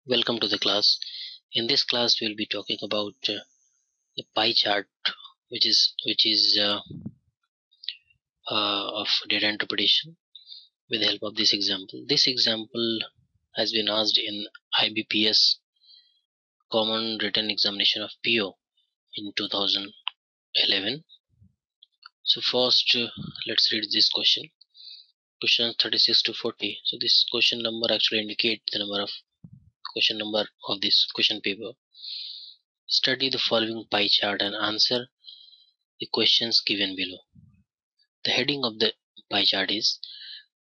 Welcome to the class. In this class, we'll be talking about the pie chart, which is of data interpretation with the help of this example. This example has been asked in IBPS Common Written Examination of PO in 2011. So first, let's read this question. Question 36 to 40. So this question number actually indicates the number of question number of this question paper. Study the following pie chart and answer the questions given below. The heading of the pie chart is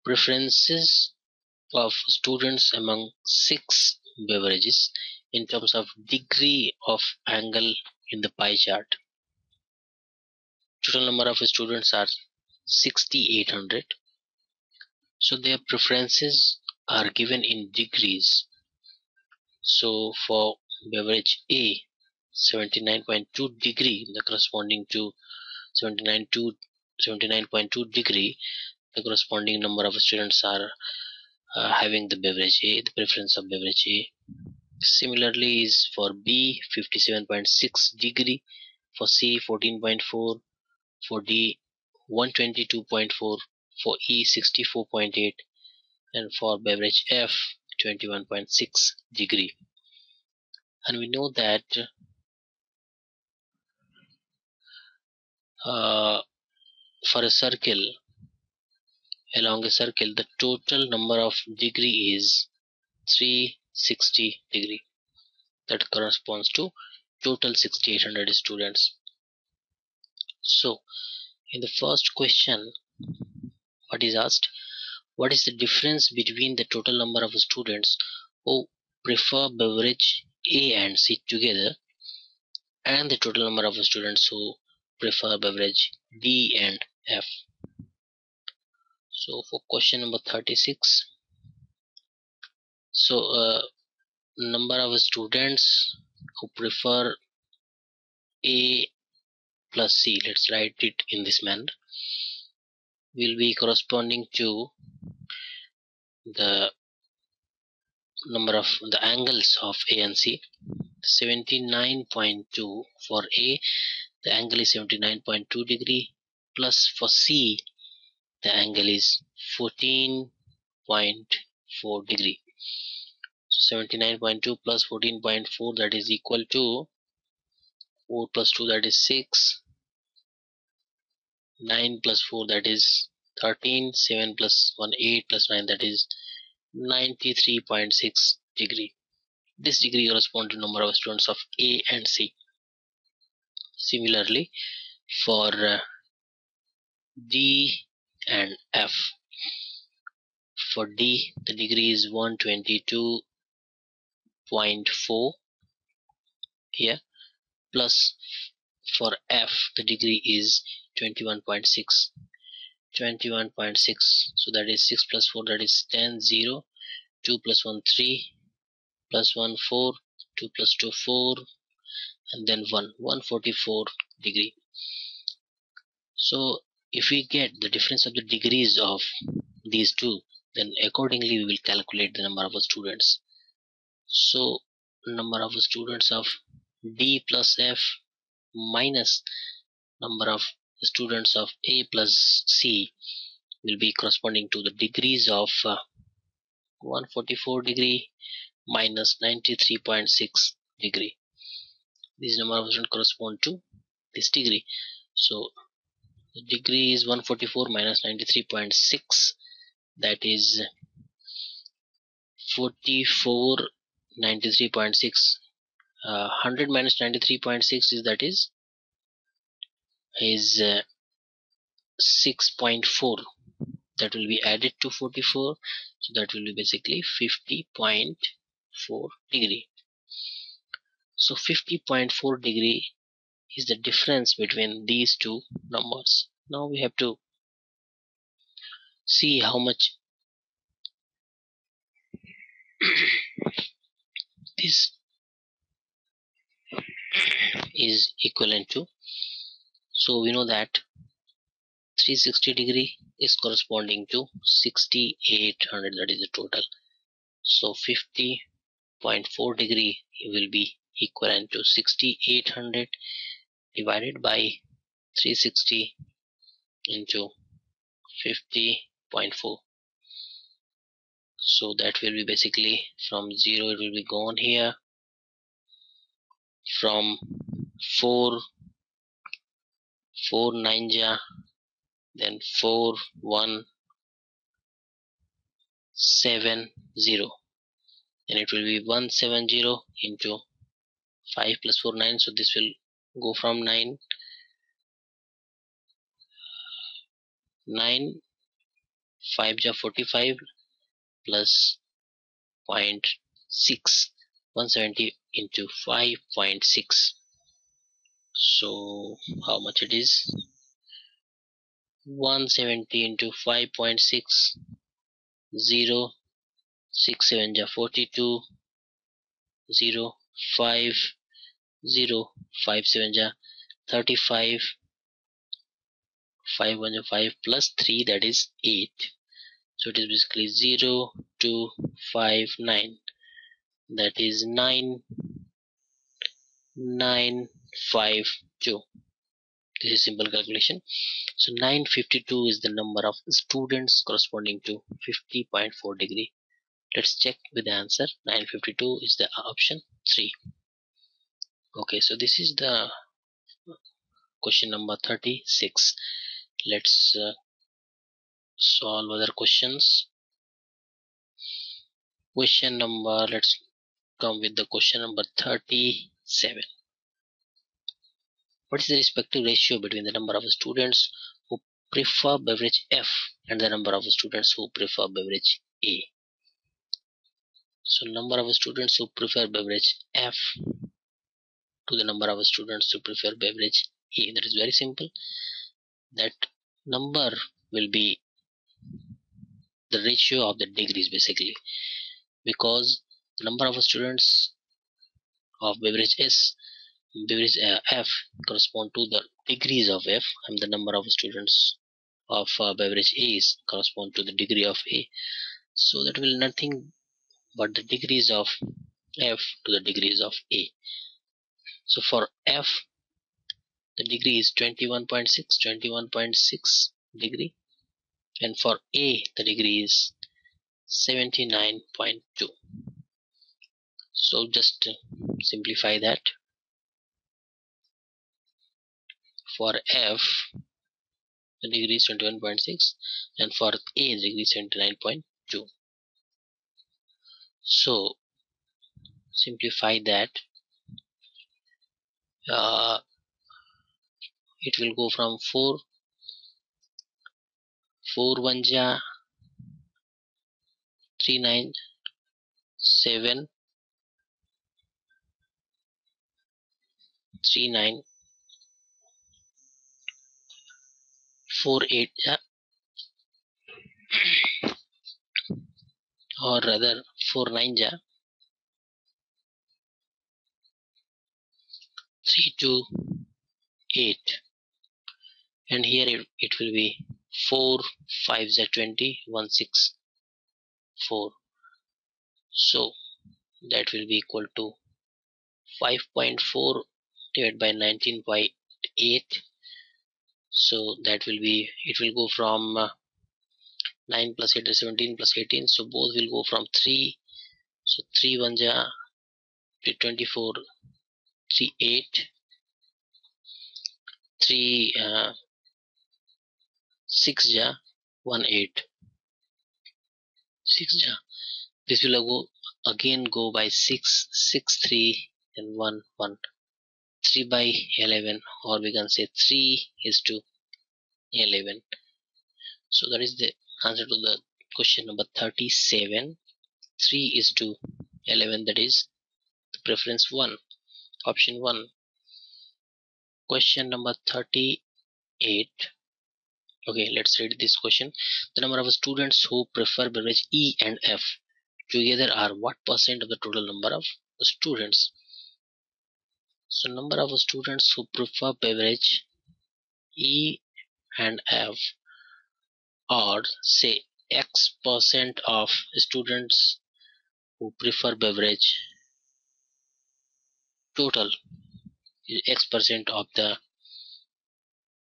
Preferences of Students Among 6 Beverages in terms of degree of angle in the pie chart. Total number of students are 6,800. So their preferences are given in degrees. So for beverage A, 79.2 degree, the corresponding to 79.2 degree, the corresponding number of students are having the beverage A, the preference of beverage A. Similarly is for B, 57.6 degree, for C 14.4, for D 122.4, for E 64.8, and for beverage F 21.6 degree. And we know that for a circle, along a circle, the total number of degree is 360 degree. That corresponds to total 6,800 students. So in the first question, what is asked? What is the difference between the total number of students who prefer beverage A and C together and the total number of students who prefer beverage D and F? So for question number 36, so number of students who prefer A plus C, let's write it in this manner, will be corresponding to the number of the angles of A and C. 79.2 for A, the angle is 79.2 degree, plus for C, the angle is 14.4 degree. So 79.2 plus 14.4, that is equal to 4 plus 2, that is 6, 9 plus 4, that is 13, 7 plus 1, 8 plus 9, that is 93.6 degree. This degree corresponds to number of students of A and C. Similarly, for D and F, for D the degree is 122.4 here, plus for F the degree is 21.6, so that is 6 plus 4, that is 10, 0, 2 plus 1 3, plus 1 4, 2 plus 2 4, and then 144 degree. So if we get the difference of the degrees of these two, then accordingly we will calculate the number of students. So number of students of D plus F minus number of students of A plus C will be corresponding to the degrees of 144 degree minus 93.6 degree. This number of students correspond to this degree. So the degree is 144 minus 93.6, that is 44, 93.6. 100 minus 93.6 is, that is 6.4. That will be added to 44, so that will be basically 50.4 degree. So 50.4 degree is the difference between these two numbers. Now we have to see how much this is equivalent to. So we know that 360 degree is corresponding to 6,800, that is the total. So 50 50.4 degree will be equivalent to 6800 divided by 360 into 50.4. So that will be basically from 0 it will be gone here, from 4 9 ja, then 4170, and it will be 170 into 5 plus 4 9. So this will go from 9 5 ja 45 plus 0.6, 170 into 5.6. So how much it is? 170 into 5.6, 0, 6 7 ja 42, 0, 5, 0, 5 7 ja 35, 5 1 ja 5 plus 3, that is 8. So it is basically 0 2 5 9, that is 9 9 5 2. This is simple calculation. So 952 is the number of students corresponding to 50.4 degree. Let's check with the answer. 952 is the option 3. Okay, so this is the question number 36. Let's solve other questions. Let's come with the question number 37. What is the respective ratio between the number of students who prefer beverage F and the number of students who prefer beverage A? So number of students who prefer beverage F to the number of students who prefer beverage A. That is very simple. That number will be the ratio of the degrees basically, because the number of students of beverage F correspond to the degrees of F, and the number of students of beverage A correspond to the degree of A. So that will nothing but the degrees of F to the degrees of A. So for F the degree is 21.6 degree, and for A the degree is 79.2. So just simplify that. For F the degree is 21.6 and for A the degree is 79.2. So simplify that. It will go from 4 1 ja 3 9 7 3 9 4 8 ja, or rather 4 9 ja 3 2 8, and here it will be 4 5 ja 20 1 6 4. So that will be equal to 5.4 divided by 19.8. So that will be, it will go from 9 plus 8 is 17 plus 18. So both will go from 3. So 3 1 ja 24, 3 8, 3 6 ja 1 8, 6 ja. This will go again go by 6 6 3 and 1 1, 3 by 11, or we can say 3 is to 11. So that is the answer to the question number 37. 3 is to 11, that is the preference 1, option 1. Question number 38. Okay, let's read this question. The number of students who prefer beverage E and F together are what percent of the total number of students? So number of students who prefer beverage E and F are, say, X percent of students who prefer beverage total is x% of the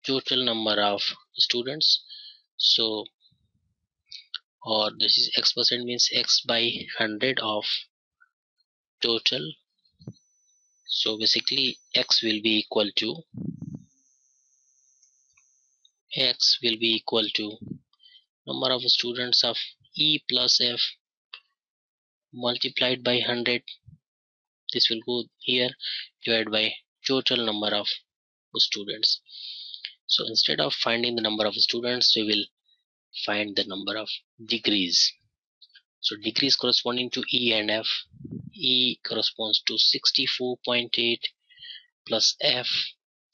total number of students. So, or this is x% means x by 100 of total. So basically x will be equal to number of students of E plus F multiplied by 100. This will go here, divided by total number of students. So instead of finding the number of students, we will find the number of degrees. So degrees corresponding to E and F. E corresponds to 64.8 plus F,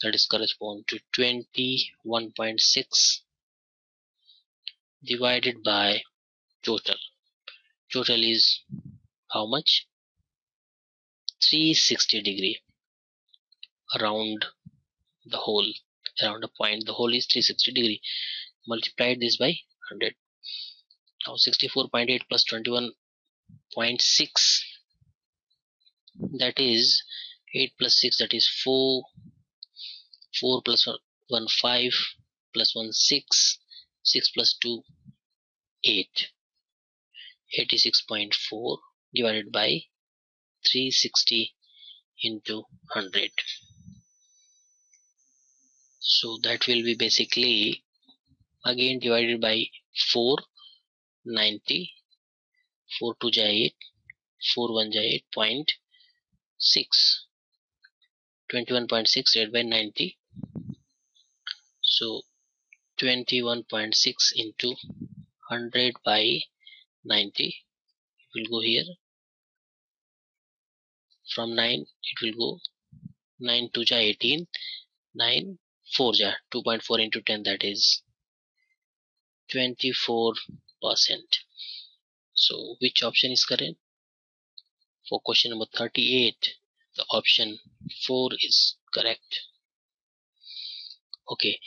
that is correspond to 21.6 divided by total. Total is how much? 360 degree around the hole, around a point. The hole is 360 degree. Multiply this by 100. Now 64.8 plus 21.6, that is 8 plus 6, that is 4. 4 plus 1 5 plus 1 6, 6 plus 2 8. 86.4 divided by 360 into 100. So that will be basically again divided by 4. 90. 4 2 ja 8, 4 1 ja 8.6. 21.6 divided by 90. So 21.6 into 100 by 90. It will go here. From 9 it will go 9 2 ja 18. 9 4 ja 2.4 into 10, that is 24%. So which option is correct? For question number 38, the option 4 is correct. Okay.